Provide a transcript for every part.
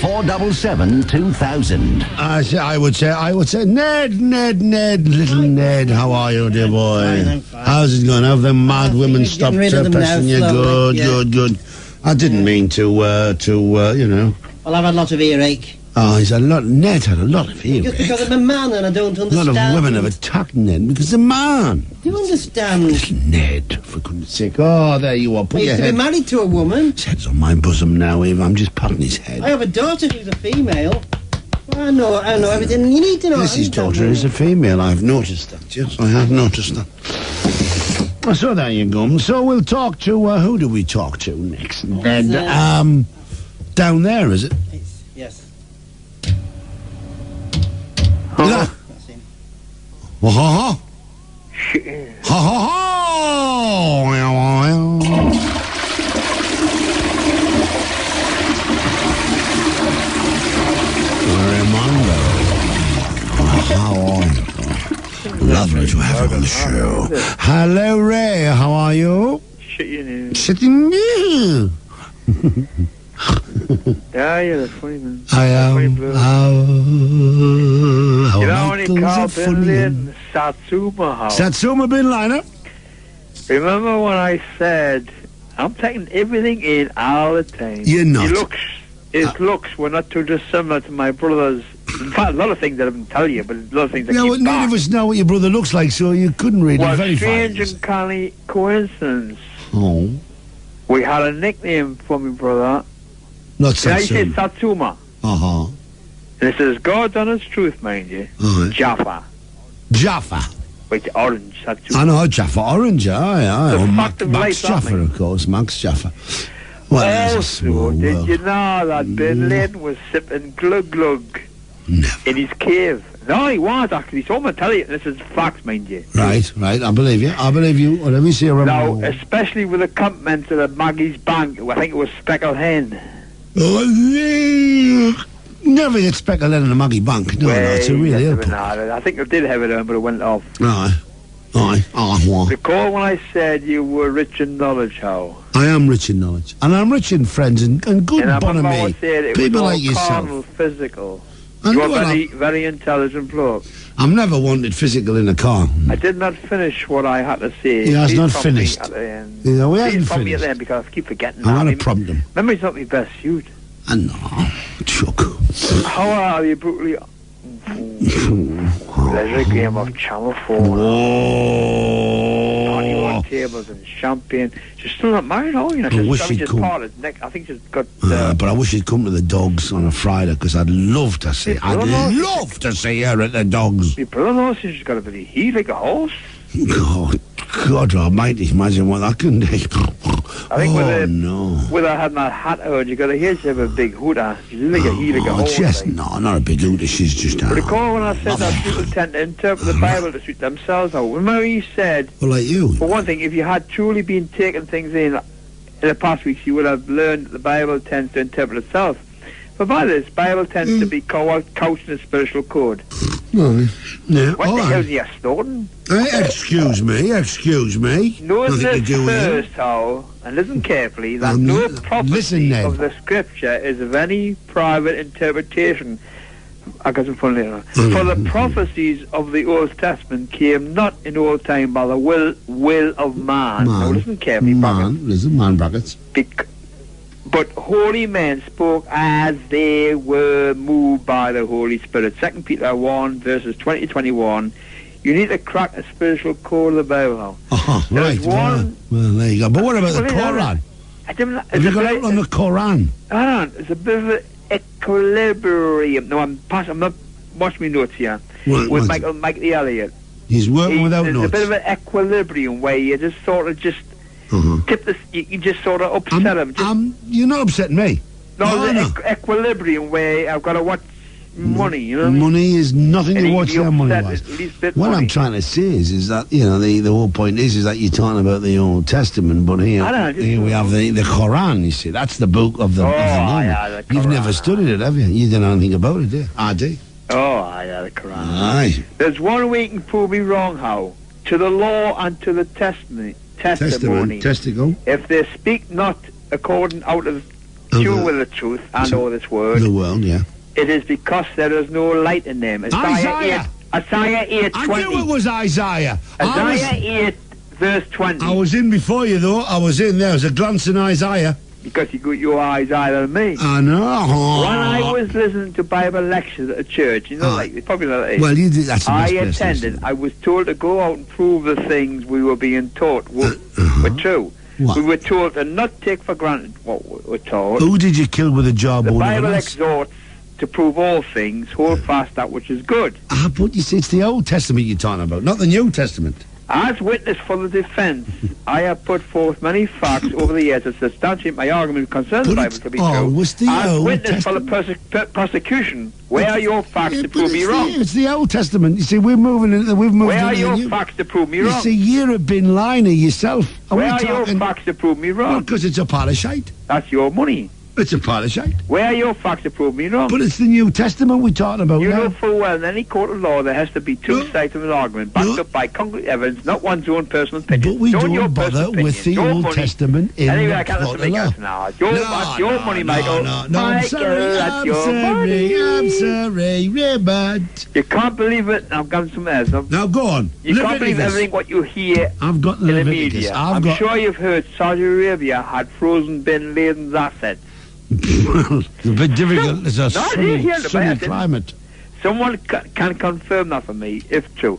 477 2000. I would say, Ned, little Ned, how are you, dear boy? I'm fine. How's it going? Have the mad women getting stopped rid of them now, pressing you? slowly, Good. I didn't mean to, you know. Well, I've had a lot of earache. Oh, Ned had a lot of Just earache. because I'm a man and I don't A understand. lot of women have attacked Ned because the man. Do you understand? Little Ned, for goodness sake. Oh, there you are. I Put used your to be head. married to a woman. His head's on my bosom now, Eve. I'm just patting his head. I have a daughter who's a female. I know everything you need to know. Yes, his daughter is a female. I've noticed that. Yes, I have noticed that. So there you go. So we'll talk to, who do we talk to next? Ned, down there, is it? Yes. That's him. Ha ha ha. Raimondo. How are you? Lovely to have you on the show. Hello, Ray. How are you? Sitting here. Yeah, you're the funny man. I am. You know when he called Bin Laden Satsuma House? Satsuma Bin Laden? Remember when I said, I'm taking everything in all the time. You're not. His looks were not too dissimilar to my brother's. In fact, a lot of things that I didn't tell you, but a lot of things that Yeah, keep well, none of us know what your brother looks like, so you couldn't really verify strange it. and canny coincidence. Oh. We had a nickname for my brother. Not And I said Satsuma. Satsuma. Uh-huh. And it says, God's honest truth, mind you. Uh-huh. Jaffa. Jaffa. With orange, Satsuma. I know, Jaffa Orange, aye. The Or fact of Max life, that Jaffa, means. of course. Max Jaffa. Well, that's a small Also, did world. you know that Bin Laden was sipping Glug Never. in his cave? No, he was actually. So I'm going to tell you, this is facts, mind you. Right, I believe you. Let me see a Now, remote. especially with the compliments of the Maggie's Bank, I think it was Speckled Hen. Never get speckled in a muggy bank. No, it's a real airport. I think I did have it on, but it went off. Aye. Recall when I said you were rich in knowledge, how? I am rich in knowledge. And I'm rich in friends and good And I bonnet remember I me. said it People was all like yourself. carnal, physical. And You are well, very intelligent bloke. I'm never wanted physical in a car. I did not finish what I had to say. He has Please not prompt me finished. at the end. You know, we Please haven't prompt me at finished. the end because I keep forgetting. I'm going to prompt him. Memory's not my best suit. I know. Chuck. How are you brutally... Pleasure game of Channel 4. Party Whoa. on tables and champagne. She's still not married, oh, you know. I wish she'd just come. parted. I think she's got... But I wish he'd come to the dogs on a Friday because I'd love to see. I'd love to see her at the dogs. my brother-in-law says she's got a bloody heat like a horse. Oh, God almighty, imagine what that can do. I think with her having that hat on, you got to hear she have a big hooter. She's like a heat like a horse. Just, like. no, not a big hooter, she's just... Recall when I said that people tend to interpret the Bible to suit themselves out. Remember you said, Well, like you. for one thing, if you had truly been taking things in the past weeks, you would have learned that the Bible tends to interpret itself. But by this, Bible tends to be couched in a spiritual code. Yeah. What the hell are you snorting? Excuse me. Notice Nothing to do with you. first, how, and listen carefully, that no prophecy Ned. of the Scripture is of any private interpretation. I got some fun later. Mm-hmm. For the prophecies of the Old Testament came not in old time by the will of man. Now listen carefully, Man brackets. But holy men spoke as they were moved by the Holy Spirit. 2 Peter 1, verses 20-21. You need to crack the spiritual code of the Bible. Right. Well, there you go. But what about the Quran? Have you got out on the Quran? It's a bit of an equilibrium. No, I'm not watching my notes here. With Michael Elliott. He's working without notes. There's a bit of an equilibrium where you just sort of tip this, you just sort of upset him. You're not upsetting me. No, there's an equilibrium where I've got to watch money, you know what I mean? Money is nothing to watch there money-wise. What I'm money. trying to say is that, you know, the whole point is that you're talking about the Old Testament, but here we have the Quran, you see. That's the book of the Bible. The You've never studied it, have you? You don't know anything about it, do you? I do. The Quran. Aye. There's one way you can prove me wrong, how? To the law and to the testimony. Testicle. If they speak not according out of tune with the truth and all this word. The world, yeah. It is because there is no light in them. Isaiah 8:20. I knew it was Isaiah. Isaiah 8, verse 20. I was in before you, though. I was in there. I was a glancing Isaiah. Because you got your eyes higher than me. I know. When I was listening to Bible lectures at a church, you know, like probably not like well, you did. That's the I best attended. I was told to go out and prove the things we were being taught were true. What? We were told to not take for granted what we were taught. Who did you kill with a jawbone? The Bible exhorts to prove all things, hold fast that which is good. But you see, it's the Old Testament you're talking about, not the New Testament. As witness for the defence, I have put forth many facts over the years to substantiate my argument concerning the Bible to be true. As witness for the prosecution, where are your facts to prove me wrong? It's the Old Testament. You see, we've moved Where are your facts to prove me wrong? You see, you're a bin liner yourself. Where are your facts to prove me wrong? Because it's a pile of shite. That's your money. It's a pile of shite. Where are your facts to prove me wrong? But it's the New Testament we're talking about You now. know full well in any court of law there has to be two sides of an argument, backed up by concrete evidence, not one's own personal opinion. But we don't bother with the Old Testament in anyway, the I can't court of law. Now. That's your money, Michael. No, I'm sorry, Raymond. You can't believe it. I've got some else. Now go on. You can't believe everything what you hear in the media. I'm sure you've heard Saudi Arabia had frozen bin Laden's assets. Well, it's a bit difficult. It's a sunny climate. Someone can confirm that for me, if true.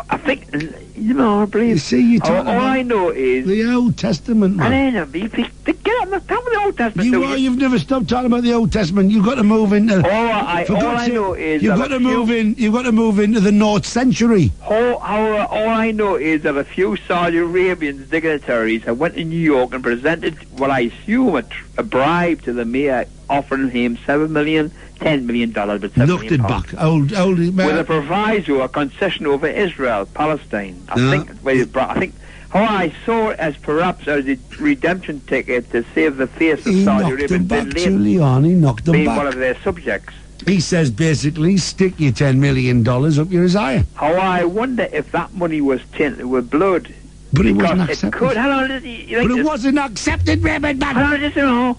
I think, I believe. You see, all I know is the Old Testament, man. I know, get on the top of the Old Testament. You've never stopped talking about the Old Testament. You've got to move into. All I know is you've got to move in. You've got to move into the North Century. All I know is that a few Saudi Arabian dignitaries have went to New York and presented what I assume a bribe to the mayor, offering him $7 million. $10 million, but $7 million. Knocked it back. Old man. With a proviso, a concession over Israel, Palestine. I think how I saw it as perhaps as a redemption ticket to save the face of Saudi Arabia. Giuliani knocked them being back. One of their subjects. He says basically, stick your $10 million up your Isaiah. How I wonder if that money was tainted with blood. But it wasn't accepted. But it wasn't accepted, Raymond.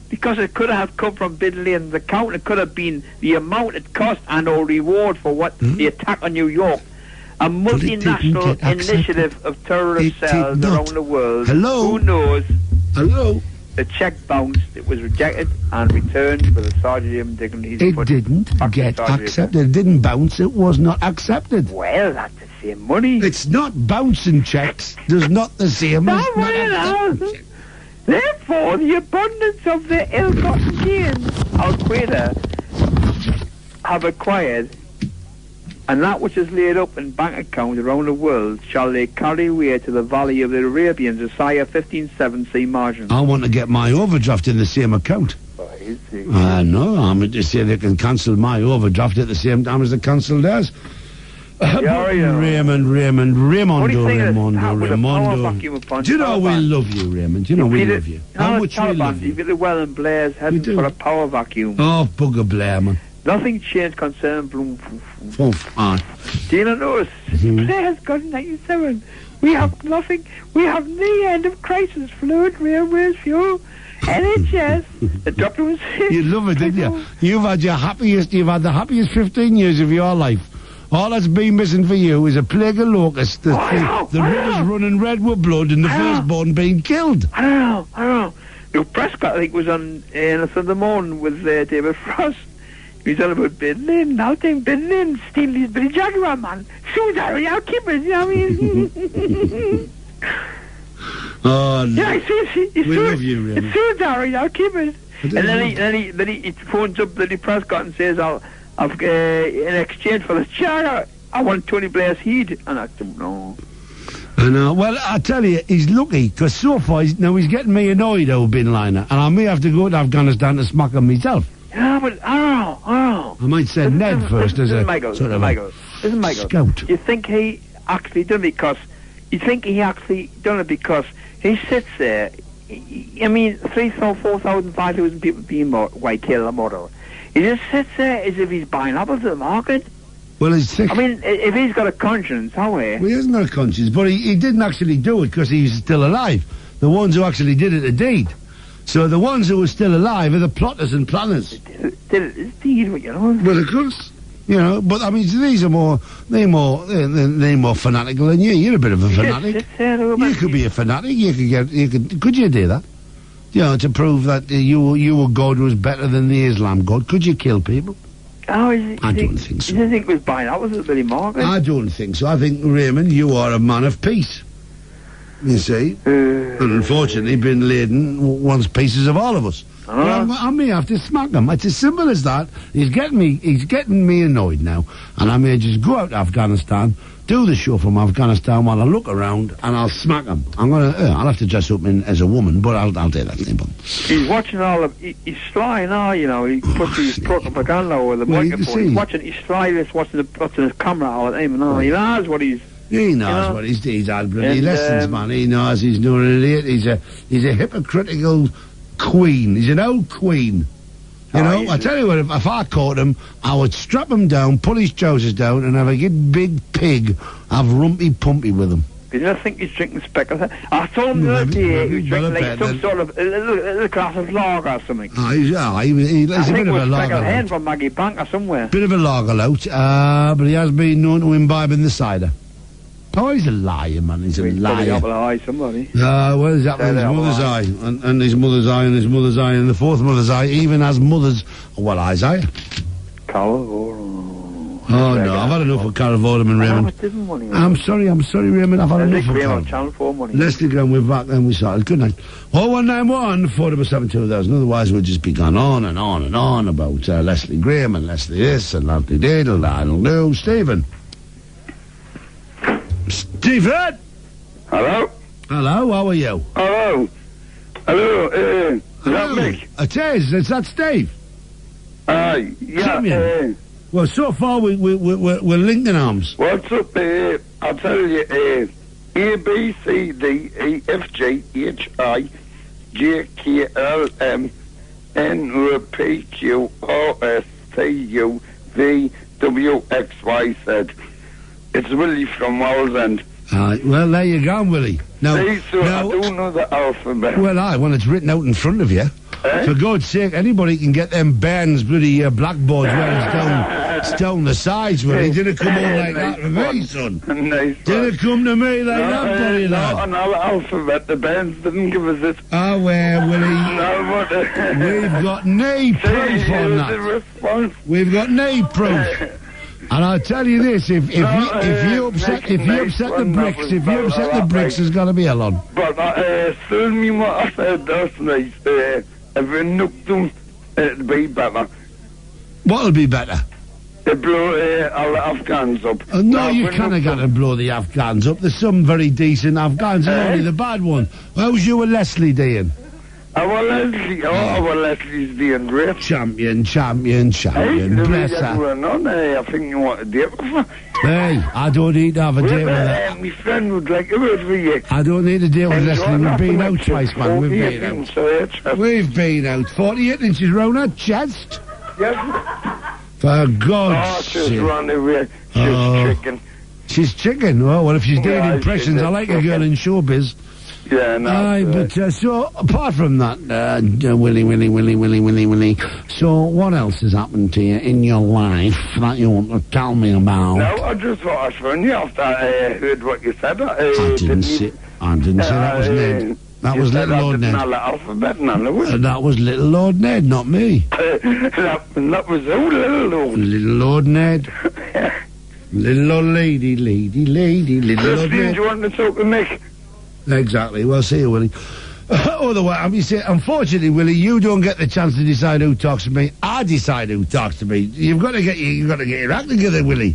Because it could have come from Bin Laden's account. It could have been the amount it cost and or reward for what the attack on New York. A multinational initiative of terrorist cells around the world. Hello? Who knows? Hello? The check bounced. It was rejected and returned with a Saudi Arabian dignity. It didn't get accepted. It didn't bounce. It was not accepted. Well, that's the same money. It's not bouncing checks. There's not the same. Therefore, the abundance of the ill-gotten gains Al-Qaeda have acquired, and that which is laid up in bank accounts around the world, shall they carry away to the valley of the Arabians, Isaiah 15:7 see margin. I want to get my overdraft in the same account. No, I'm going to say they can cancel my overdraft at the same time as they cancel theirs. Raymond. Do you know we love you, Raymond? Do you know we love you? How much we love you? If the well and Blair's heading for a power vacuum. Oh, bugger Blair, man. Nothing changed concerning Bloom. Do you not notice? Blair has got 97. We have nothing. We have the end of crisis. Fluid, railways, fuel, NHS. The doctor was sick. You love it, didn't you? You've had the happiest 15 years of your life. All that's been missing for you is a plague of locusts, the rivers running red with blood, and the firstborn being killed. I don't know. Luke Prescott, I think, was on a Sunday morning with David Frost. He's on about Bin Laden. I'll take Bin Laden, steal his Billy Jaguar, man. Shoot Harry, I'll keep it, you know what I mean? Oh, no. Yeah, we love you, really. It's sued Harry, I'll keep it. And then he phones up Billy Prescott and says, in exchange for the chair, I want Tony Blair's heat. And I don't know. Well, I tell you, he's lucky, because so far, he's getting me annoyed, old bin liner, and I may have to go to Afghanistan to smack him myself. Yeah, but I don't know. I might send Ned first as a sort of a scout. You think he actually done it because... You think he actually done it because he sits there... I mean, 3,000, 4,000, 5,000 people being killed or murdered. He just sits there as if he's buying apples at the market. Well, he's sick. I mean, if he's got a conscience, how are Well, he hasn't got a conscience, but he didn't actually do it because he's still alive. The ones who actually did it, the deed. So the ones who are still alive are the plotters and planners. Well, of course. You know, but I mean, these are they're more fanatical than you. You're a bit of a fanatic. You could be a fanatic. Could you do that? You know, to prove that your God was better than the Islam God. Could you kill people? I don't think so. You think it was by that, was it, Billy Margaret? I don't think so. I think, Raymond, you are a man of peace. You see? And unfortunately, Bin Laden wants pieces of all of us. I may have to smack him. It's as simple as that. He's getting me annoyed now. And I may just go out to Afghanistan, do the show from Afghanistan while I look around, and I'll smack him. I'll have to dress up as a woman, but I'll do that thing. He's watching he's sly now, you know. He puts his propaganda over the microphone. He's watching, he's sly, watching the camera all the time, and all. He knows what he's... He knows what he's had bloody lessons, man. He knows he's not an idiot. He's a hypocritical queen. He's an old queen. You know, I tell you what, if I caught him, I would strap him down, pull his trousers down, and have a big pig have Rumpy Pumpy with him. Did you think he's drinking speckles? I saw him the other day, he was drinking like some sort of a little glass of lager or something. He's a bit of a lager hand from Maggie Bank or somewhere. Bit of a lager lout, but he has been known to imbibe in the cider. Oh, he's a liar, man. He's a liar. Apple eye, somebody. Well, he's happening his mother's eye, and his mother's eye, and his mother's eye, and the fourth mother's eye, even has mother's... What eye's eye? Caravorum. Oh, no, I've had enough of Caravorum and Raymond. I'm sorry, Raymond, I've had enough of Caravorum. Leslie Graham, we're back, and we started. Good night. 0191 477 2000. Otherwise, we'll just be going on and on and on about Leslie Graham and Leslie this and Leslie Diddle. I don't know. Stephen. Stephen! Hello? Hello, how are you? Hello? Is that Mick? It is that Steve? Yeah. Well, so far we're linking arms. What's up, I'll tell you, A, B, C, D, E, F, G, H, I, J, K, L, M, N, O, P, Q, O, S, T, U, V, W, X, Y, Z. It's Willie from Wallsend. Well, there you go, Willie. Now, I do know the alphabet. Well, it's written out in front of you. For God's sake, anybody can get them bands, bloody blackboards where it's down the sides, Willie. Didn't come on like that to me, son. Didn't come to me like that, buddy, lad. Not an alphabet. The bands didn't give us it. Well, Willie. We've got no proof on that. We've got no proof. And I'll tell you this: if you upset the bricks, there's got to be a lot. But tell me what I said last night. If you knocked them, it'd be better. What'll be better? To blow all the Afghans up. No, you kind of got to blow the Afghans up. There's some very decent Afghans, and only the bad one. How's you and Leslie doing? Leslie's doing great. Champion. Hey, bless her. I think you want a date with her. Hey, I don't need to have a date with her. My friend would like a word for you. I don't need a date with Leslie. We've been out twice, man. We've been out. 48 inches round her chest. Yes. For God's sake. She's run away. She's chicken. She's chicken? Oh, well, if she's doing impressions, I like a girl in showbiz. Yeah, no. But so, apart from that, Willie, so what else has happened to you in your life that you want to tell me about? No, I just thought I'd phone you after I heard what you said. I didn't say that was Ned. That was Little Lord Ned. That was Little Lord Ned, not me. that was old Little Lord. Little Lord Ned. Little old lady, Little Lord Ned. Do you want to talk to Mick? Exactly. Well, see you, Willie. Otherwise, unfortunately, Willie, you don't get the chance to decide who talks to me. I decide who talks to me. You've got to get your act together, Willie.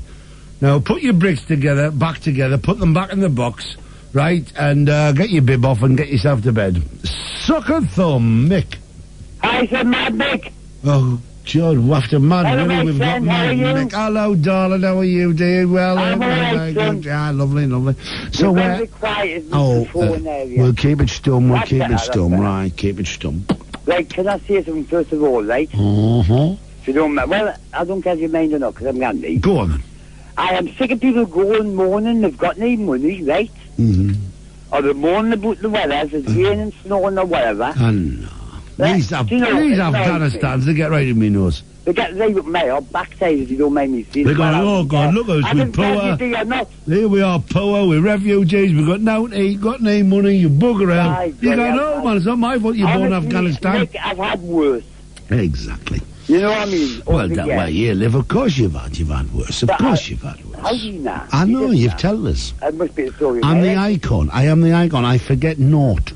Now, put your bricks back together, put them back in the box, right, and get your bib off and get yourself to bed. Suck a thumb, Mick. I said Mad Mick. Oh, God, after Mad Hello, Willie, we've got Mad Mick. Hello, darling, how are you, dear? Well, I'm all right, son. Yeah, lovely. So, we'll keep it stum, right, keep it stum. Right, can I say something first of all, right? If you don't mind. Well, I don't care if you mind or not, because I'm Gandhi. Go on, then. I am sick of people going moaning they've got no money, right? Mm-hmm. Or they're moaning about the weather, if it's raining, snowing or whatever. I know. These Afghanistan's, they get right in me nose. They get right with me, or backside if you don't mind me saying. They go, oh God, look at us, we're poor. Here we are, poor, we're refugees, we've got nothing to eat, got no money, you bugger out. You go, no, man, it's not my fault you're born in Afghanistan. Mick, I've had worse. Exactly. You know what I mean? Well, that way you live, of course you've had worse. Of course you've had worse. How do you know? I know, you've told us. That must be the story. I'm the icon. I am the icon. I forget naught.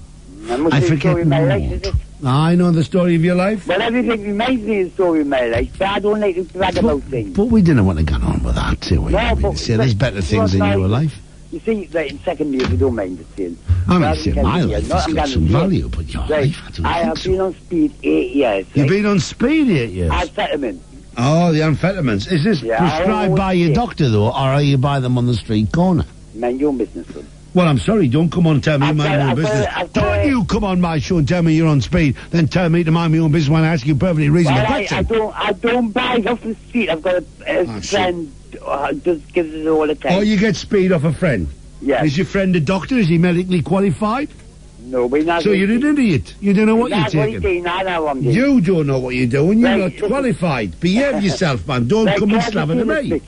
I forget naught. I know the story of your life. Well, everything reminds me of the story of my life, but I don't like to brag about things. But we didn't want to get on with that, do we? No, but there's better things in your life. You see, like in second year, if you don't mind the saying. I mean, my life has got some value, but your life, I have been on speed 8 years. You've been on speed 8 years? Amphetamine. Oh, the amphetamines. Is this prescribed by your doctor, though, or are you buy them on the street corner? Mind your business, son. Well, I'm sorry, don't come on and tell me mind your own business. Don't you come on my show and tell me you're on speed, then tell me to mind my own business when I ask you perfectly reasonable questions. I don't buy off the street. I've got a friend who just gives it all the time. Oh, you get speed off a friend? Yes. Is your friend a doctor? Is he medically qualified? No, but not. So you're an idiot. You don't know what you're taking. You don't know what you're doing. You're not qualified. Behave yourself, man. Don't come and slap it at me.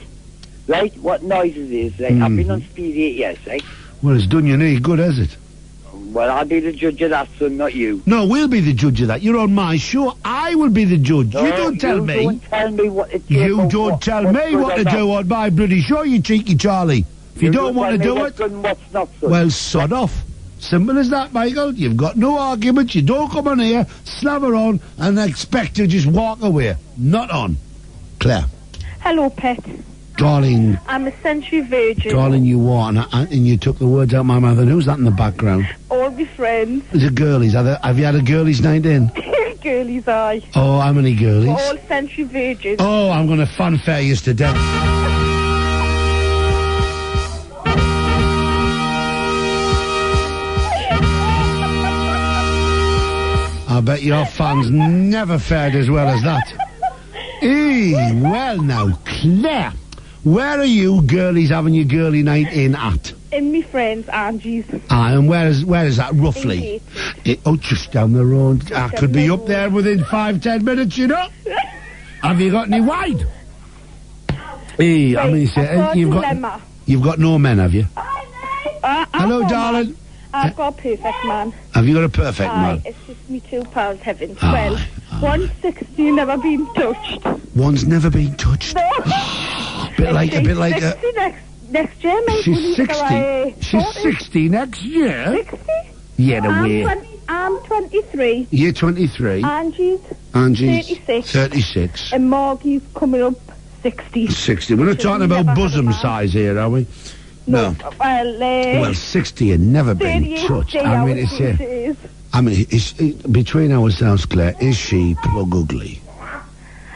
Right? What noises is, right? I've been on speed 8 years, right? Well, it's done you any good, has it? Well, I'll be the judge of that, son, not you. No, we'll be the judge of that. You're on my show. I will be the judge. No, you don't tell me. You don't tell me what to do. You don't tell me what to do on my bloody show, you cheeky Charlie. If you don't want to do it, what's not, son. well, sod off. Simple as that, Michael. You've got no arguments. You don't come on here, slaver on, and expect to just walk away. Not on. Claire. Hello, pet. Darling. I'm a century virgin. Darling, you are, and you took the words out of my mouth. And who's that in the background? All my friends. The girlies. Have you had a girlies night in? Girlies, aye. Oh, how many girlies? All century virgins. Oh, I'm going to fanfare you to death. I bet your fans never fared as well as that. Well now, Claire, where are you girlies having your girly night in at? In me friends, Angie's. And where is that roughly? Just down the road. I could be up there within 5-10 minutes, you know. Have you got any wine? You've got no men, have you? Hello, darling. I've got a perfect man. Have you got a perfect man? It's just me 2 pals having 12. 160, never been touched. One's never been touched. No. a bit like 60 next year, mate. She's 60. She's 60 next year. 60? Yeah, no way. I'm 23. You're 23. Angie's 36. 36. And Margie's coming up 60. 60. We're not talking about bosom size here, are we? No. Well, 60 and never been touched. I mean, it's between ourselves, Claire, is she plug ugly?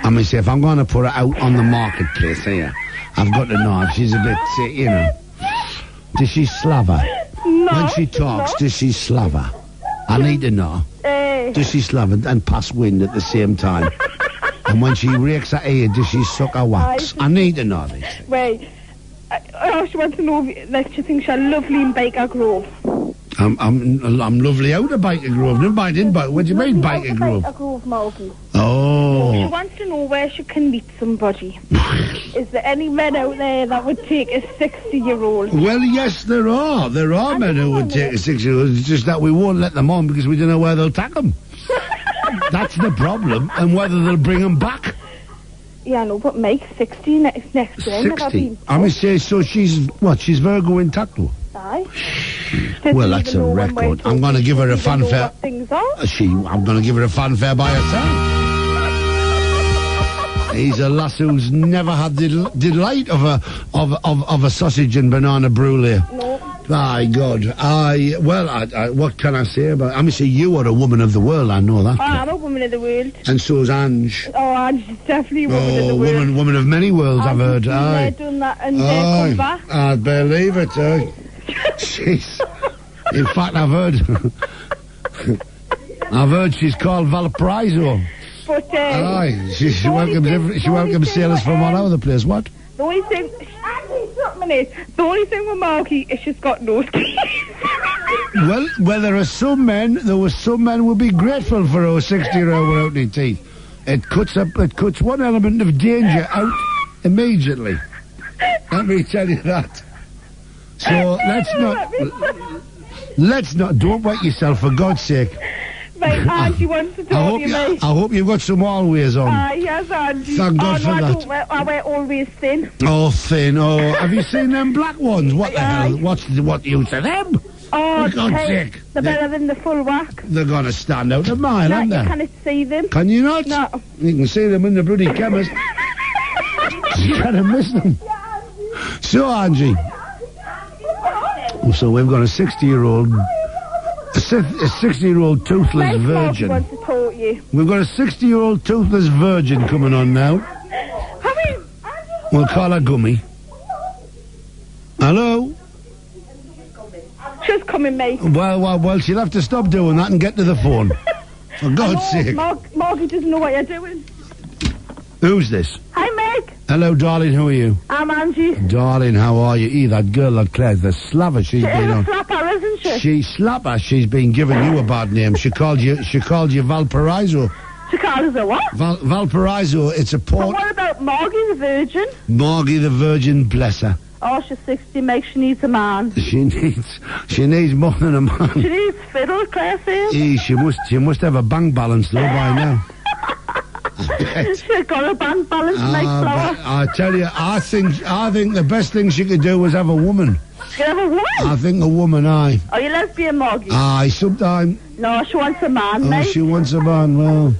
I mean, see, if I'm going to put her out on the marketplace here, I've got to know if she's a bit, you know. Does she slaver? No. When she talks, does she slaver? I need to know. Does she slaver and pass wind at the same time? And when she rakes her ear, does she suck her wax? I need to know this. Wait. She wants to know if she thinks she's lovely in Baker Grove. I'm lovely out of Baker Grove. Never mind in Baker. What do you mean Baker Grove? Baker Grove, Margie. Oh. She wants to know where she can meet somebody. Is there any men out there that would take a 60-year-old? Well, yes, there are. There are men who would take a 60-year-old. It's just that we won't let them on because we don't know where they'll take them. That's the problem, and whether they'll bring them back. Yeah, I know, but Mike's 60 next year. 60? I must say, so she's Virgo in tackle? Aye. Well, that's a record. I'm going to give her a fanfare. I'm going to give her a fanfare by herself. He's a lass who's never had the delight of a sausage and banana brulee. No. My God. What can I say about it? I mean, see, you are a woman of the world, I know that. I'm a woman of the world. And so's Ange. Oh, Ange is definitely a woman of the world. Woman of many worlds, I've heard. Aye. Done that and come back. I believe it, Jeez. In fact, I've heard she's called Valparaiso. But, aye, she welcomes sailors from all over the place. What? The only thing... The only thing with Margie is she's got no skin. Well, there were some men who would be grateful for a 60-year-old without any teeth. It cuts one element of danger out immediately. Let me tell you that. So let's not, don't wet yourself for God's sake. Right, Angie wants to talk to you, mate. I hope you've got some always on. Yes, Angie. Thank God for that. I wear always thin. Oh, thin. Oh, have you seen them black ones? What the hell? What use of them? Oh, for God's sake. They're better than the full whack. They're going to stand out a mile, aren't they? You can't see them. Can you not? No. You can see them in the bloody chemist. You can't miss them. So, Angie. So we've got a 60-year-old... A 60-year-old toothless virgin. Want to talk to you. We've got a 60-year-old toothless virgin coming on now. We'll call her Gummy. Hello? She's coming, mate. Well, she'll have to stop doing that and get to the phone. For God's sake. Margie doesn't know what you're doing. Who's this? Hi, Mick. Hello, darling, who are you? I'm Angie. Darling, how are you? That girl, that Claire's the slapper she's been on. She's a slapper, isn't she? Slapper, she's been giving you a bad name. She called you Valparaiso. She called us a what? Valparaiso, it's a port... And what about Margie the Virgin? Margie the Virgin, bless her. Oh, she's 60, Meg, she needs a man. She needs more than a man. She needs fiddle, Claire says. She must have a bank balance, though, by now. She's got a bank balance to make flour. I tell you, I think the best thing she could do was have a woman. She could have a woman? I think a woman, aye. Are you lesbian, Margie? Aye, sometime. No, she wants a man, mate. She wants a man, well...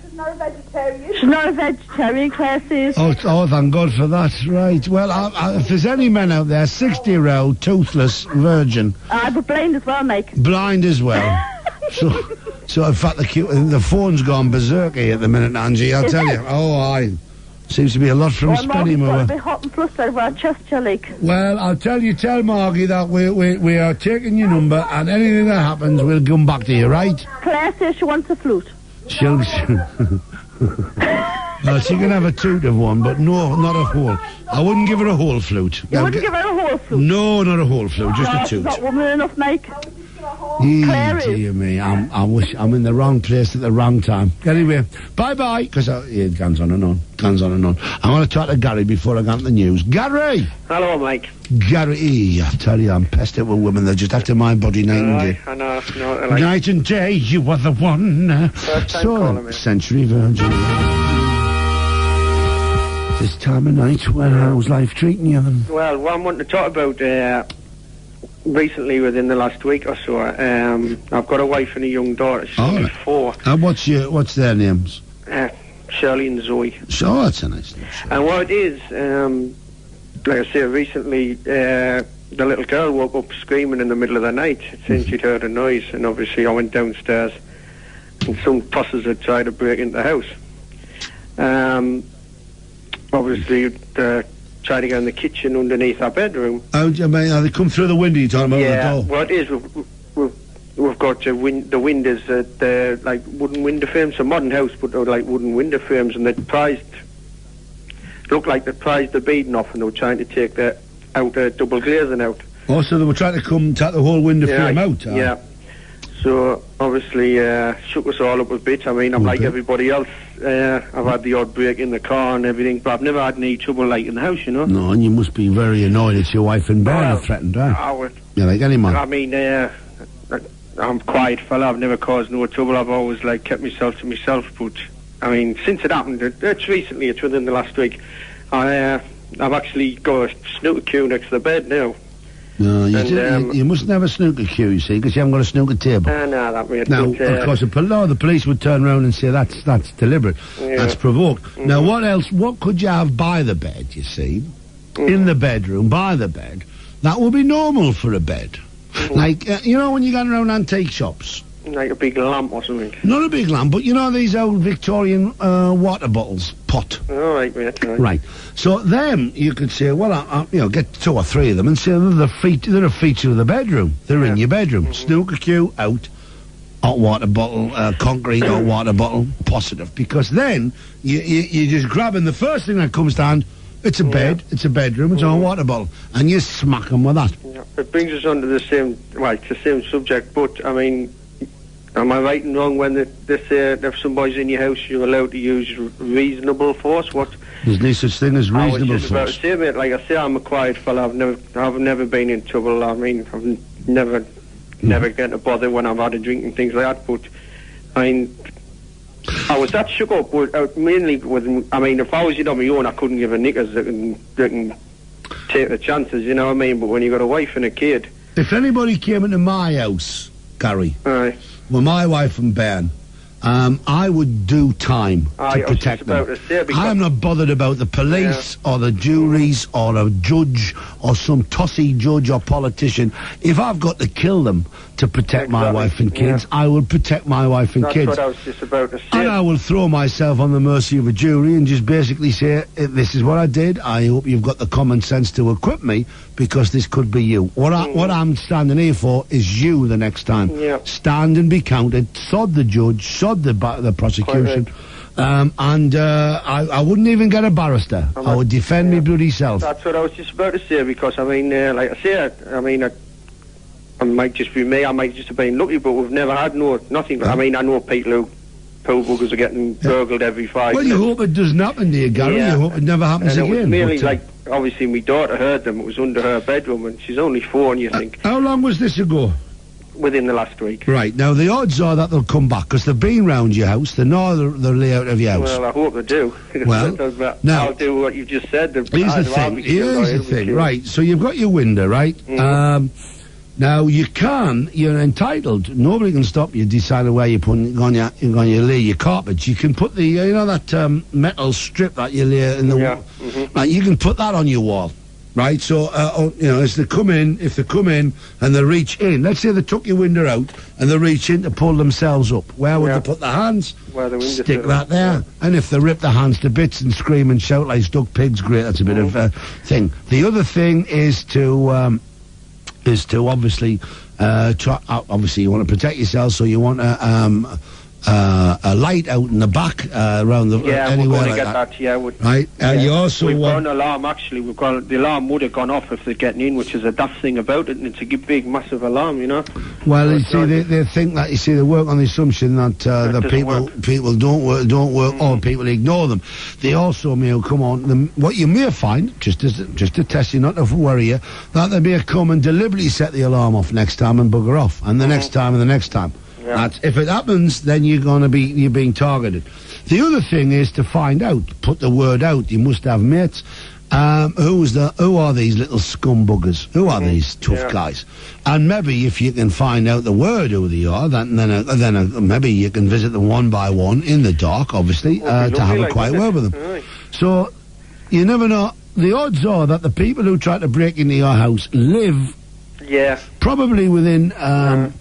She's not a vegetarian. She's not a vegetarian, Claire says. Oh, thank God for that, right. Well, if there's any men out there, 60-year-old, toothless, virgin... but blind as well, mate. Blind as well. So, in fact, the phone's gone berserky at the minute, Angie, I'll tell you. Oh, aye. Seems to be a lot from Spennymoor. A bit hot and flustered over our chest, like. Well, I'll tell Margie that we are taking your number, and anything that happens, we'll come back to you, right? Claire says she wants a flute. Well, she can have a toot of one, but no, not a whole. I wouldn't give her a whole flute. You wouldn't give her a whole flute? No, not a whole flute, just a toot. She's not woman enough, Mike. Dear me, I wish I'm in the wrong place at the wrong time. Anyway, bye-bye, because it goes on and on. I want to talk to Gary before I go on the news. Gary! Hello, Mike. Gary, I tell you, I'm pestered with women. They're just after my body night and day. I know. Night and day, you are the one. First time calling me. Century Virgin. This time of night, how's life treating you? Well, what I want to talk about... recently, within the last week or so, I've got a wife and a young daughter. She's only 4. And what's their names? Shirley and Zoe. Oh, that's a nice name. And what it is, like I say, recently, the little girl woke up screaming in the middle of the night, saying she'd heard a noise, and obviously I went downstairs, and some pussers had tried to break into the house. Obviously, tried to go in the kitchen underneath our bedroom. Oh, you mean, they come through the window, you're talking about the door? Well, it is. We've got the windows, they're like wooden window frames. It's a modern house, but they're like wooden window frames, and looked like they prized the beading off, and they were trying to take the double glazing out. Oh, so they were trying to come take the whole window frame out? Yeah. So, obviously, shook us all up a bit. I mean, I'm like everybody else. I've had the odd break in the car and everything, but I've never had any trouble, like, in the house, you know? No, and you must be very annoyed at your wife and bairn threatened, eh? Yeah, like any man. I mean, I'm a quiet fella. I've never caused no trouble. I've always, like, kept myself to myself, but, I mean, since it happened, it's recently, it's within the last week, I've actually got a snooker cue next to the bed now. No, you mustn't have a snooker queue, you see, because you haven't got a snooker table. No, that way. Now, of course, the police would turn around and say that's deliberate. Yeah. That's provoked. Mm-hmm. Now, what could you have by the bed, you see? In the bedroom, by the bed. That would be normal for a bed. Mm-hmm. Like, you know when you go around antique shops? Like a big lamp or something. Not a big lamp, but you know these old Victorian water bottles, pot. All right, mate. Right. So them, you could say, well, get 2 or 3 of them and say they're a feature of the bedroom. They're in your bedroom. Mm-hmm. Snooker cue, out. Hot water bottle, concrete hot water bottle, positive. Because then, you're just grabbing the first thing that comes to hand, It's a bed. It's a bedroom. It's on a water bottle, and you smack them with that. Yeah. It brings us on to the same, it's the same subject. But I mean, am I right and wrong when they say if somebody's in your house, you're allowed to use reasonable force? What? There's no such thing as reasonable I was just about force. to say, mate. Like I say, I'm a quiet fella. I've never been in trouble. I mean, I've never getting to bother when I've had a drink and things like that. But I mean, I was that shook up mainly with. I mean, if I was on my own, I couldn't give a knickers that can take the chances. You know what I mean? But when you got a wife and a kid, if anybody came into my house, Gary, aye, with my wife and Ben, I would do time to protect them. I'm not bothered about the police or the juries or a judge or some tossy judge or politician. If I've got to kill them to protect my wife and kids, I will protect my wife and kids. That's what I was just about to say. And I will throw myself on the mercy of a jury and just basically say, this is what I did. I hope you've got the common sense to acquit me, because this could be you. What I'm standing here for is you the next time. Yeah. Stand and be counted. Sod the judge. Sod the prosecution. And I wouldn't even get a barrister. I would defend me bloody self. That's what I was just about to say, because I mean, like I say, I mean, I might just be me. I might just have been lucky, but we've never had nothing. I mean, I know people who pool buggers are getting burgled every 5 minutes. Well, you hope it doesn't happen to you, Gary. You hope it never happens and again. It was merely like, obviously, my daughter heard them. It was under her bedroom, and she's only 4, and you think... How long was this ago? Within the last week. Right. Now, the odds are that they'll come back, because they've been round your house. They know the layout of your house. Well, I hope they do. Well, now... I'll do what you just said. Here's the thing. Right. So you've got your window, right? Now, you're entitled, nobody can stop you deciding where you're going to lay your carpets. You can put the, that metal strip that you lay in the wall. Right, you can put that on your wall, right? So, if they come in and they reach in, let's say they took your window out and they reach in to pull themselves up. Where would they put their hands? Where the window stick that there. Yeah. And if they rip their hands to bits and scream and shout like stuck pigs, great, that's a bit of a thing. The other thing is to obviously obviously you want to protect yourself, so you want a light out in the back around the anywhere we're going like to get that. Right. You also we've want got an alarm. Actually, the alarm would have gone off if they're getting in, which is a daft thing about it, and it's a big, massive alarm, you know. Well, you see, they think that they work on the assumption that people don't work, or people ignore them. They also may come on. What you may find, just to test you, not to worry you, that they may come and deliberately set the alarm off next time and bugger off, and the next time and the next time. Yeah. If it happens, then you're being targeted. The other thing is to find out, put the word out. You must have mates. Who are these little scumbuggers? Who are these tough guys? And maybe if you can find out the word who they are, then maybe you can visit them one by one in the dark, obviously, to have a quiet word with them. Right. So you never know. The odds are that the people who try to break into your house live, probably within a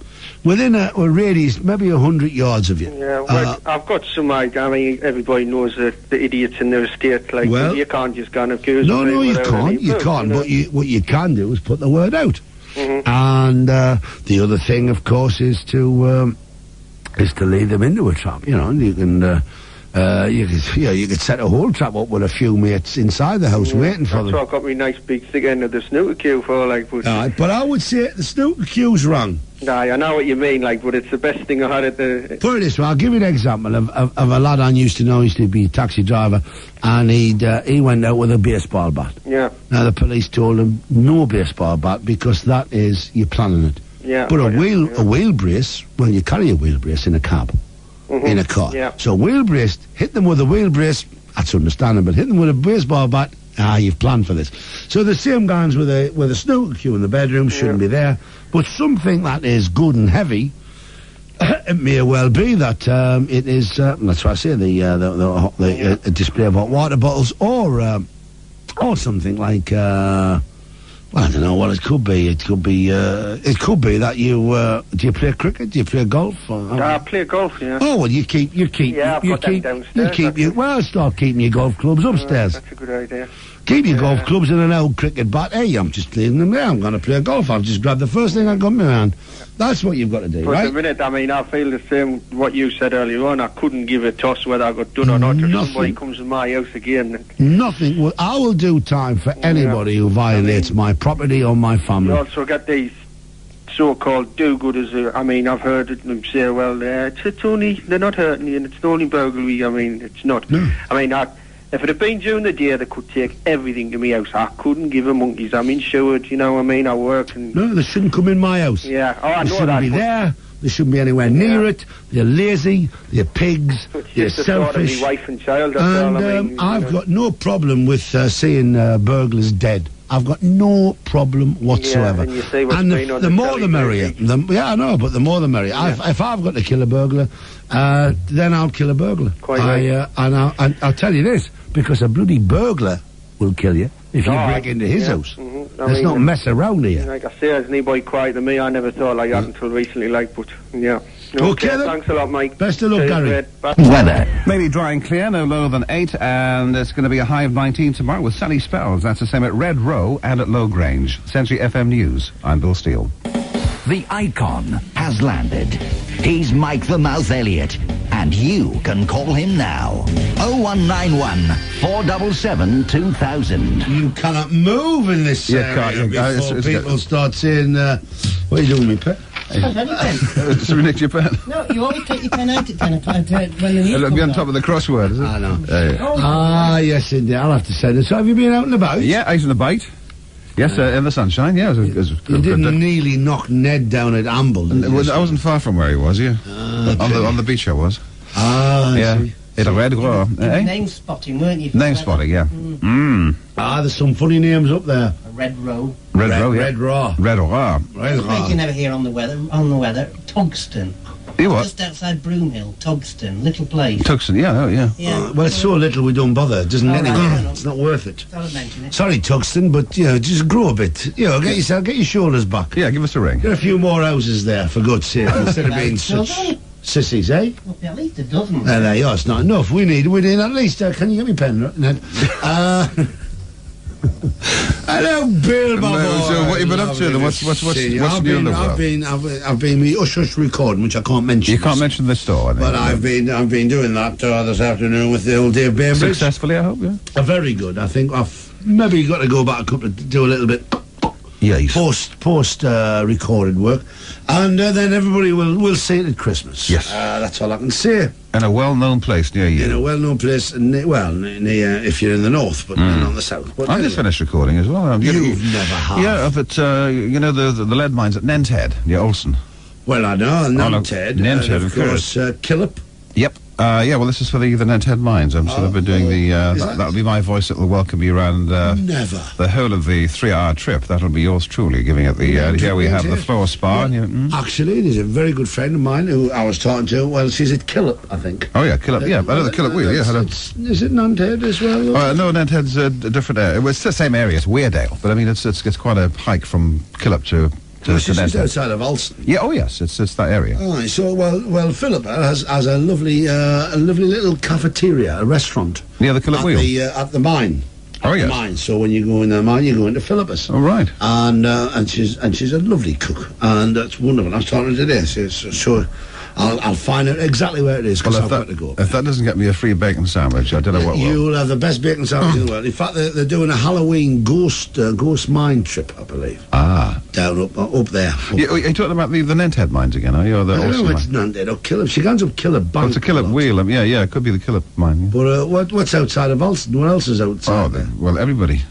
radius, maybe 100 yards of you. Yeah, well, I've got some, I mean, everybody knows the idiots in their estate, like, well, you can't just go and accuse them. No, you can't, but what you can do is put the word out. And the other thing, of course, is to lead them into a trap, you know, and you can... you could set a whole trap up with a few mates inside the house waiting for them. That's what I've got me nice big thick end of the snooker queue for, like. But I would say the snooker queue's wrong. Aye, I know what you mean, like, but it's the best thing I had at the... Put it this way, I'll give you an example of a lad I used to know. He used to be a taxi driver, and he went out with a baseball bat. Yeah. Now the police told him, no baseball bat, because that is, you're planning it. Yeah. But a wheel brace, well, you carry a wheel brace in a cab. In a car. Yeah. So wheel brace, hit them with a wheel brace, that's understandable. Hit them with a baseball bat, you've planned for this. So the same guys with a snooker cue in the bedroom shouldn't be there. But something that is good and heavy, it may well be that it is, that's why I say the display of hot water bottles, or something like, well, I don't know what it could be. It could be that you, do you play cricket? Do you play golf? I play golf, yeah. Oh, well, you keep, I've got them downstairs. start keeping your golf clubs upstairs. That's a good idea. Keep your golf clubs and an old cricket bat. Hey, I'm just leaving them there. I'm going to play golf. I've just grabbed the first thing I got in my hand. That's what you've got to do, But right? a minute, I mean, I feel the same what you said earlier on. I couldn't give a toss whether I got done or not. If somebody comes to my house again. Nothing. Well, I will do time for anybody who violates my property or my family. You also got these so-called do-gooders. I mean, I've heard them say, well, it's only, they're not hurting you, and it's only burglary. I mean, it's not. No. I mean, if it had been during the day, they could take everything to my house. I couldn't give a monkeys. I'm insured, you know what I mean? I work and... No, they shouldn't come in my house. Yeah, oh, I They know shouldn't that. be but there. They shouldn't be anywhere near it. They're lazy. They're pigs. It's They're just the thought of selfish. me wife and child, that's And all I mean. I've got no problem with seeing burglars dead. I've got no problem whatsoever. Yeah, and you see what's And been on the the more telly the merrier. lately. Yeah, I know, but the more the merrier. If I've got to kill a burglar, then I'll kill a burglar. Quite right. And I'll tell you this, because a bloody burglar will kill you if you Oh, break into his house. Mm-hmm. Let's not mess around here. Like I say, there's anybody quiet than me. I never thought like that until recently, like, but, yeah. Okay, then. Thanks a lot, Mike. Best of luck, Cheers, Gary. mate. Bye. Weather. Maybe dry and clear, no lower than 8, and it's going to be a high of 19 tomorrow with sunny spells. That's the same at Red Row and at Low Grange. Century FM News. I'm Bill Steele. The icon has landed. He's Mike the Mouth Elliott, and you can call him now. 0191 477 2000. You cannot move in this area before people start saying, what are you doing, me pet? Just nicked your pen. No, you always take your pen out at 10 o'clock when the news It'll be on comes top out. of the crossword, is it? I know. Yeah. Yes, indeed. I'll have to say this. So have you been out and about? Yeah, out and about. Yes, in the sunshine, yeah. You didn't nearly knock Ned down at Amble, did you? I wasn't far from where he was, yeah. On the beach I was. I see. It's a Red Row. Name spotting, weren't you? Name spotting, yeah. There's some funny names up there. A Red Row. Red Row, yeah. Red Raw. Red Raw. Red What make you Raw. never hear on the weather? Togston. You what? Just outside Broomhill, Togston, little place. Tuxton, yeah, yeah. Yeah. Well, it's so little we don't bother. It doesn't All anyway. right, It's not worth it. Thought I'd mention it. Sorry, Tuxton, but, just grow a bit. Get your shoulders back. Yeah, give us a ring. Get a few more houses there, for God's sake, instead of being such sissies, eh? Well, at least a dozen. There you are. It's not enough. We need at least. Can you get me pen, Ned? Hello, Bill, my boy. So what you been up to then? What's new in the world? I've been with Ush recording, which I can't mention. You can't mention the store, I think. But I've been doing that this afternoon with the old Dave Bainbridge. Successfully, I hope, yeah. Very good. I think I've maybe got to go back to do a little bit post recorded work, and then everybody will see it at Christmas. Yes. That's all I can say. In a well-known place near you. In a well-known place, near if you're in the north, but not on the south. But I just finished recording as well. You've never have. Yeah, but the lead mines at Nenthead, near Olsen. Well, I know, Nenthead. Nenthead, of course, Killip. Yep. Well, this is for the Nenthead mines. I'm sort of been doing that'll be my voice that will welcome you around Never. the whole of the 3-hour trip. That'll be yours truly, giving it the here we have the floor spa. Actually, there's a very good friend of mine who I was talking to. Well, she's at Killip, I think. Oh yeah, Killip. Yeah, I know the Killip wheel. Yeah, is it Nenthead as well? no, Nenthead's a different area. Well, it's the same area. It's Weardale, but I mean it's quite a hike from Killip to It's just Nenthead. outside of Ulster. Yeah. Oh yes, it's that area. Oh, so well, Philip has a lovely little cafeteria, a restaurant. Near the Killip wheel. At the mine. Oh, At yes. the mine. So when you go in the mine, you go into Philippus. Oh, right. And she's a lovely cook, and that's wonderful. I was talking to her today, so I'll find out exactly where it is, because I've got to go. If that doesn't get me a free bacon sandwich, I don't know what will. You'll have the best bacon sandwich in the world. In fact, they're doing a Halloween ghost mine trip, I believe. Down up there. You're talking about the Nenthead mines again, are you? Or the I don't know, Ulster it's Nenthead or Killip. She guns up Killip Bank. it's a Killip wheel. Yeah, it could be the Killip mine. Yeah. But what's outside of Ulster? What else is outside there? Well, everybody.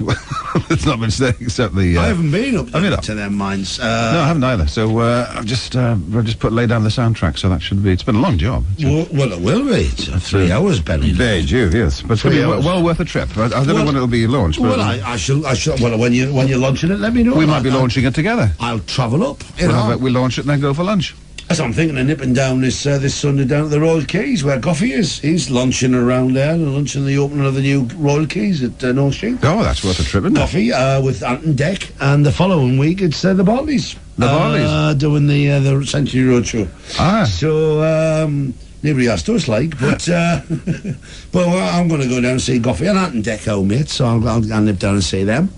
It's not much there except the... I haven't been up there up to them mines. No, I haven't either. So I've just lay down the soundtrack, so that should be... It's been a long job. Well, it will be. It's 3 hours, Benny. Very due, yes. But it's going to be well worth a trip. I don't know when it'll be launched. But Well, I shall. Well, when you're launching it, let me know. we might be launching it together. I'll travel up. We'll launch it and then go for lunch. So I'm thinking of nipping down this Sunday down at the Royal Quays where Goffey is. He's lunching around there, and lunching the opening of the new Royal Quays at North Street. Oh, that's worth a trip, isn't it? Goffey with Anton Deck, and the following week it's the Barleys. The Barleys? Doing the Century Road show. Ah. So, Nobody asked us, like, but, well, I'm going to go down and see Goffey and Ant and Deco, mate, so I'll nip down and see them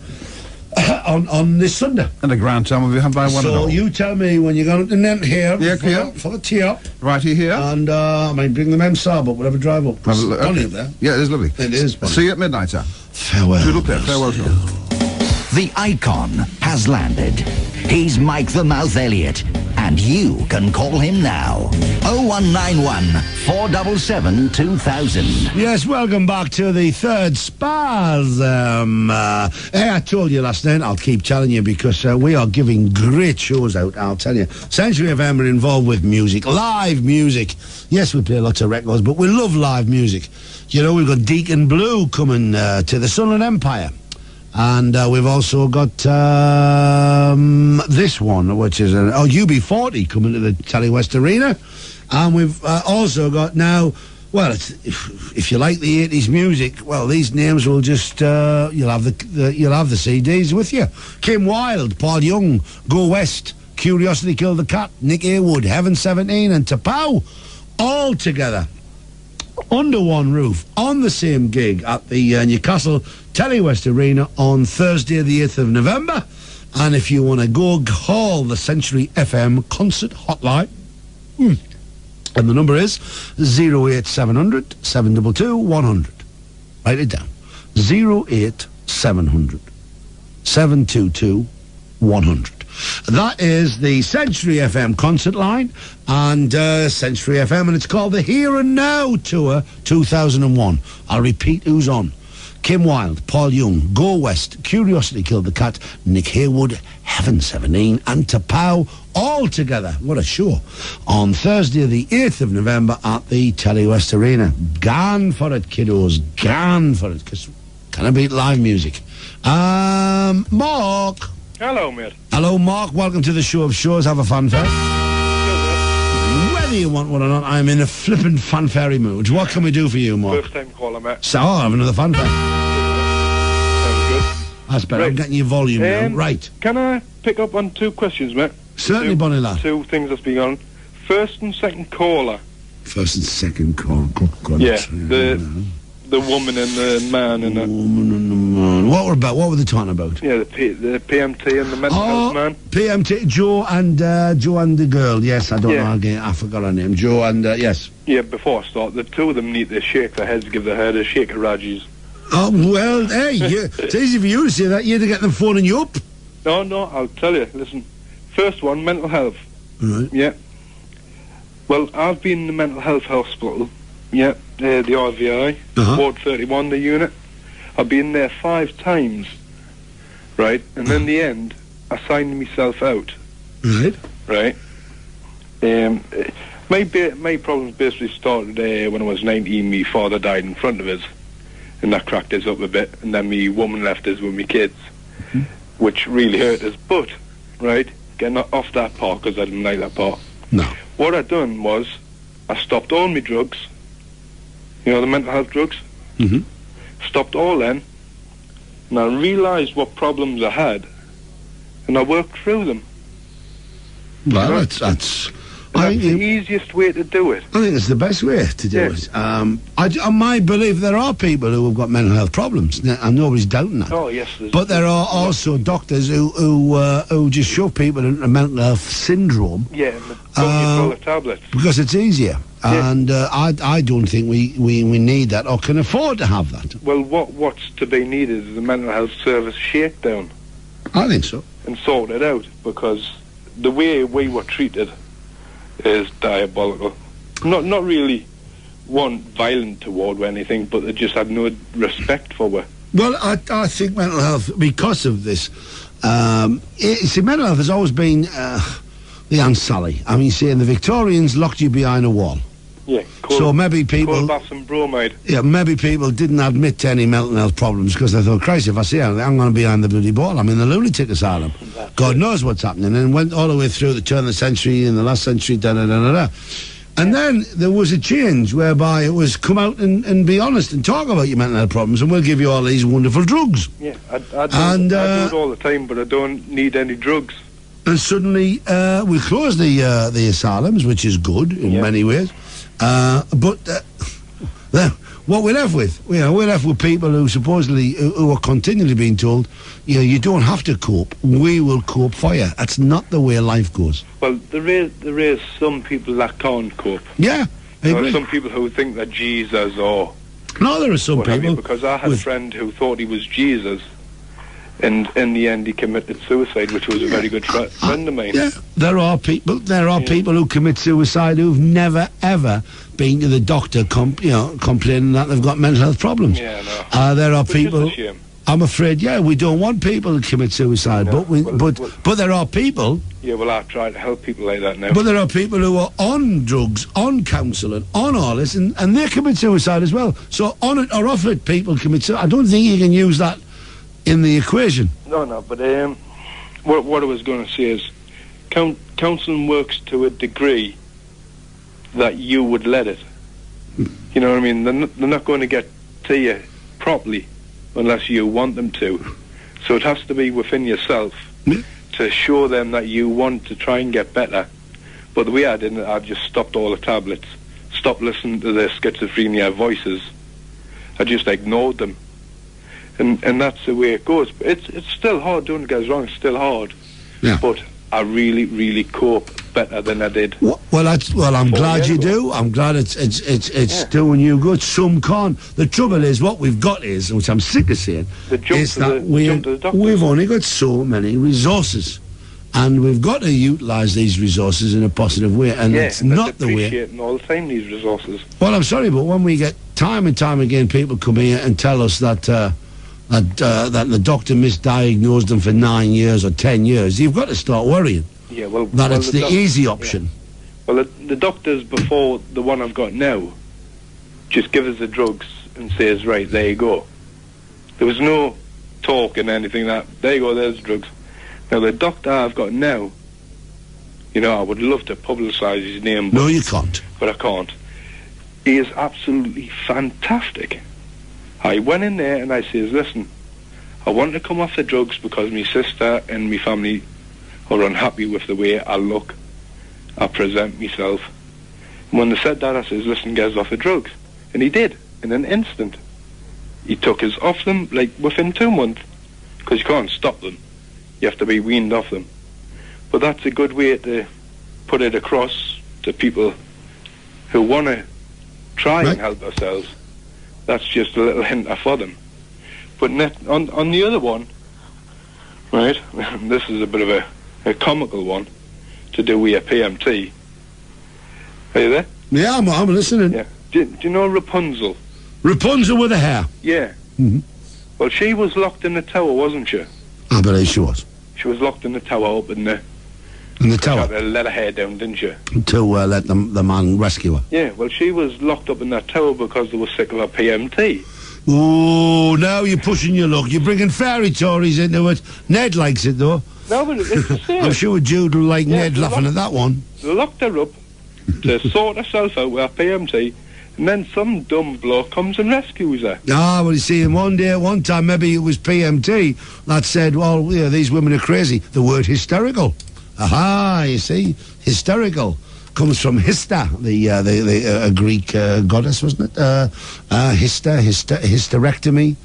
on this Sunday. And the grand time will be had by one and all. So you tell me when you're going to net here. Yeah, here. For the tea up. Righty here. And, I mean, bring the Mem Saab up, whatever, drive up. Have a look. Funny up there. Yeah, it is lovely. It is. See you at midnight, sir. Farewell. Toodle pip. Farewell to you. The icon has landed. He's Mike the Mouth Elliott, and you can call him now. 0191 477 2000. Yes, welcome back to the third spasm. Hey, I told you last night, I'll keep telling you, because we are giving great shows out, I'll tell you. Century FM are involved with music, live music. Yes, we play lots of records, but we love live music. You know, we've got Deacon Blue coming to the Sunland Empire. And we've also got this one, which is UB40 coming to the Telewest Arena. And we've also got now, well, if you like the 80s music, well, these names will just you'll have the CDs with you. Kim Wilde, Paul Young, Go West, Curiosity Killed the Cat, Nick Haywood, Heaven 17, and Tapau, all together under one roof on the same gig at the Newcastle Telewest Arena on Thursday the 8th of November. And if you want to go, call the Century FM concert hotline, and the number is 08700 722 100. Write it down. 08700 722 100. That is the Century FM concert line, and Century FM, and it's called the Here and Now Tour 2001. I'll repeat who's on. Kim Wilde, Paul Young, Go West, Curiosity Killed the Cat, Nick Haywood, Heaven 17, and Tapau, all together. What a show. On Thursday, the 8th of November at the Telewest Arena. Gan for it, kiddos. Gan for it, because can I beat live music? Mark. Hello, mate. Hello, Mark. Welcome to the show of shows. Have a fanfare. Whether you want one or not, I'm in a flippin' fanfare mood. What can we do for you, Mark? First time caller, mate. So, I'll have another fanfare. Sounds good. That's better. Right. I'm getting your volume now. Right. Can I pick up on two questions, mate? Certainly, Bonnie lad. Two things that's been on. First and second caller. First and second call. God, yeah, the woman and the man and the woman and the man. What were they talking about? Yeah, the PMT and the mental health man. PMT, Joe and the girl. Yes, I don't know again. I forgot her name. Joe and yes. Yeah, before I start, the two of them need to shake their heads, give their head a shake of Raji's. Oh well, hey, it's easy for you to say that. You had to get them phoning you up. No, I'll tell you. Listen, first one, mental health. Right. Yeah. Well, I've been in the mental health hospital. Yeah, the RVI, Ward 31, the unit. I've been there 5 times, right? And in the end, I signed myself out. Right. Right. My problems basically started when I was 19. My father died in front of us, and that cracked us up a bit. And then my woman left us with my kids, which really hurt us. But, right, getting off that part, because I didn't like that part. No. What I done was, I stopped all my drugs. You know, the mental health drugs? Stopped all then, and I realised what problems I had, and I worked through them. Well, that's the easiest way to do it. I think it's the best way to do it. I believe there are people who have got mental health problems, and nobody's doubting that. Oh, yes. But there are also doctors who just shove people into mental health syndrome. Yeah, and full of tablets. Because it's easier. Yeah. And I don't think we need that or can afford to have that. Well, what's to be needed is a mental health service shakedown. I think so. And sort it out, because the way we were treated is diabolical. Not really violent toward anything, but they just had no respect for it. Well, I think mental health, because of this, mental health has always been the Aunt Sally. I mean, seeing the Victorians locked you behind a wall. Yeah, so maybe people... Coal baths and bromide. Yeah, maybe people didn't admit to any mental health problems because they thought, Christ, if I see anything, I'm going to be behind the bloody ball. I'm in the lunatic asylum. God knows what's happening. And went all the way through the turn of the century and the last century, da-da-da-da-da. And then there was a change whereby it was come out and be honest and talk about your mental health problems, and we'll give you all these wonderful drugs. Yeah, I do it all the time, but I don't need any drugs. And suddenly we closed the asylums, which is good in many ways. What we're left with, we're left with people who supposedly, who are continually being told, you don't have to cope. We will cope for you. That's not the way life goes. Well, there is some people that can't cope. Yeah, I agree. There are some people who think that Jesus or... No, there are some people... Because I had a friend who thought he was Jesus, and in the end he committed suicide, which was a very good friend of mine. Yeah, there are people who commit suicide who've never, ever been to the doctor complaining that they've got mental health problems. Yeah, no. There are Which people... is a shame. I'm afraid, we don't want people to commit suicide, No, but there are people... Yeah, well, I try to help people like that now. But there are people who are on drugs, on counselling, on all this, and they commit suicide as well. So on it or off it, people commit suicide. I don't think you can use that in the equation. No, but what I was going to say is counselling works to a degree that you would let it. You know what I mean? They're not going to get to you properly unless you want them to. So it has to be within yourself to show them that you want to try and get better. But the way I did it, I just stopped all the tablets, stopped listening to the schizophrenia voices. I just ignored them. And that's the way it goes. It's still hard, don't get us wrong, it's still hard. Yeah. But I really, really cope better than I did. Well, I'm glad you do. I'm glad it's doing you good. Some can't. The trouble is, what we've got is, which I'm sick of saying, is that we've only got so many resources. And we've got to utilise these resources in a positive way, and it's not the way... appreciating all the time these resources. Well, I'm sorry, but when we get time and time again people come here and tell us that that the doctor misdiagnosed them for 9 years or 10 years, you've got to start worrying. Yeah, well... That it's the easy option. Yeah. Well, the doctors before the one I've got now just give us the drugs and says, right, there you go. There was no talk and anything that, there you go, there's drugs. Now, the doctor I've got now, I would love to publicise his name. No, you can't. But I can't. He is absolutely fantastic. I went in there and I says, listen, I want to come off the drugs because my sister and my family are unhappy with the way I look, I present myself. And when they said that, I says, listen, get us off the drugs. And he did, in an instant. He took us off them, like, within 2 months, because you can't stop them. You have to be weaned off them. But that's a good way to put it across to people who want to try and help themselves. That's just a little hint for them. But on the other one, right, this is a bit of a comical one to do with a PMT. Are you there? Yeah, I'm listening. Yeah. Do you know Rapunzel? Rapunzel with the hair? Yeah. Mm-hmm. Well, she was locked in the tower, wasn't she? I believe she was. She was locked in the tower up in the... In the tower? She had to let her hair down, didn't she? To let the man rescue her. Yeah, well, she was locked up in that tower because they were sick of her PMT. Oh, now you're pushing your luck. You're bringing fairy stories into it. Ned likes it, though. No, but it's the same. I'm sure Jude will like Ned laughing at that one. They locked her up to sort herself out with her PMT, and then some dumb bloke comes and rescues her. Ah, well, you see, one time, maybe it was PMT that said, well, these women are crazy. The word hysterical. Aha, you see, hysterical comes from Hista, the Greek goddess, wasn't it? Hysterectomy,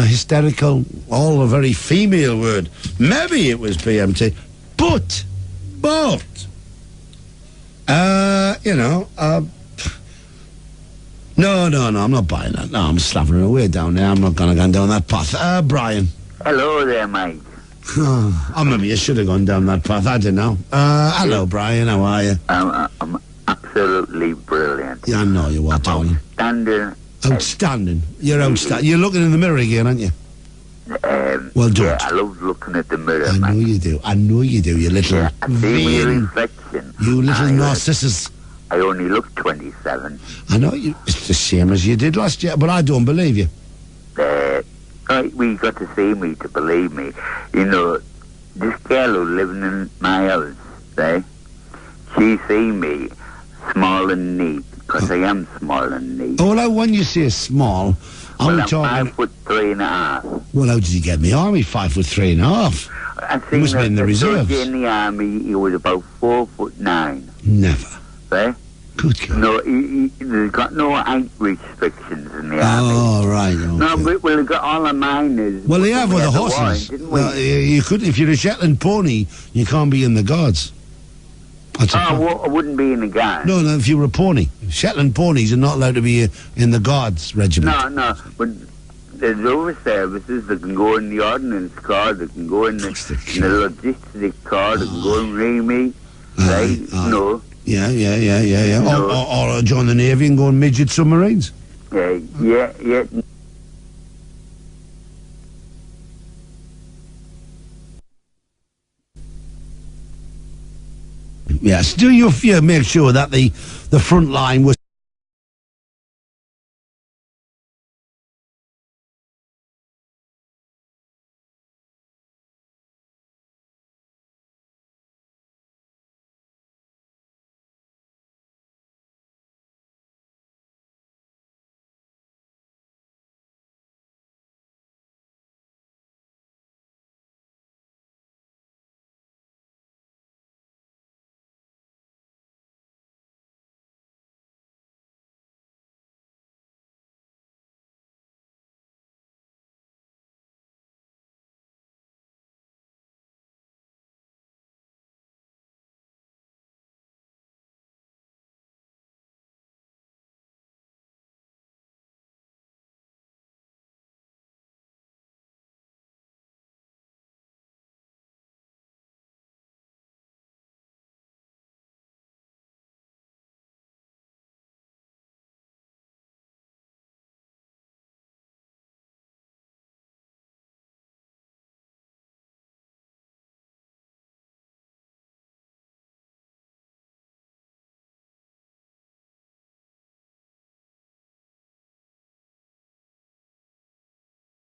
hysterical, all a very female word. Maybe it was PMT, but, no, I'm not buying that. No, I'm slapping it away down there. I'm not going to go down that path. Brian. Hello there, Mike. Oh, maybe you should have gone down that path. I don't know. Hello, Brian. How are you? I'm absolutely brilliant. Yeah, I know you are, darling. Outstanding. You're outstanding. You're looking in the mirror again, aren't you? Well, don't. Yeah, I love looking at the mirror, I know you do. I know you do, you little... Yeah, I see my reflection. You little narcissus. I only look 27. I know you. It's the same as you did last year, but I don't believe you. We got to see me to believe me. This girl who's living in my house, right? She see me small and neat, because I am small and neat. Oh, well, when you say small, I'm talking... 5'3.5". Well, how did you get me army 5'3.5"? I must be in the reserves. In the army, he was about 4'9". Never. Right? Good God. No, they've got no height restrictions in the army. Oh, right. Okay. No, but they've got all the miners. Well, they have with the horses. Warrant, didn't we? You could, if you're a Shetland pony, you can't be in the Guards. I wouldn't be in the Guards. No, if you were a pony. Shetland ponies are not allowed to be in the Guards regiment. No, but there's other services that can go in the Ordnance Corps, that can go in the Logistics Corps, that can go in REME, right? No. Yeah. Or join the Navy and go on midget submarines. Yeah. Yes, do you make sure that the front line was